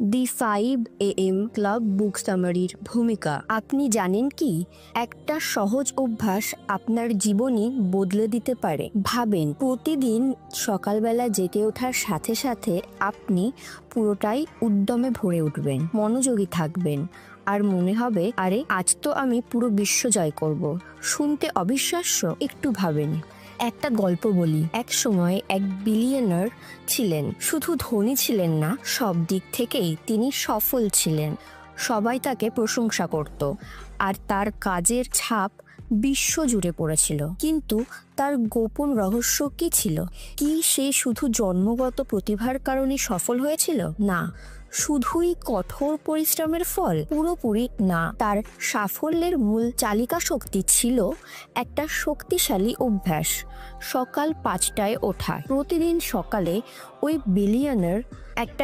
The 5 AM club বুক সামারির ভূমিকা। আপনি জানেন কি, একটা সহজ অভ্যাস আপনার জীবনই বদলে দিতে পারে। ভাবেন, প্রতিদিন সকালবেলা জেগে ওঠার সাথে সাথে আপনি পুরোটাই উদ্যমে ভরে উঠবেন, মনোযোগী থাকবেন, আর মনে হবে আরে আজ তো আমি পুরো বিশ্ব জয় করব। শুনতে অবিশ্বাস্য? একটু ভাবেন। একটা গল্প বলি। এক সময় এক বিলিয়নার ছিলেন। শুধু ধনী ছিলেন না, সব দিক থেকেই তিনি সফল ছিলেন। সবাই তাকে প্রশংসা করত, আর তার কাজের ছাপ বিশ্ব জুড়ে পড়েছিল। কিন্তু তার গোপন রহস্য কি ছিল? কি সে শুধু জন্মগত প্রতিভার কারণে সফল হয়েছিল? না। শুধুই কঠোর পরিশ্রমের ফল? পুরোপুরি না। তার সাফল্যের মূল চালিকা শক্তি ছিল একটা শক্তিশালী অভ্যাস, সকাল 5টায় ওঠা। প্রতিদিন সকালে ওই বিলিয়নার একটা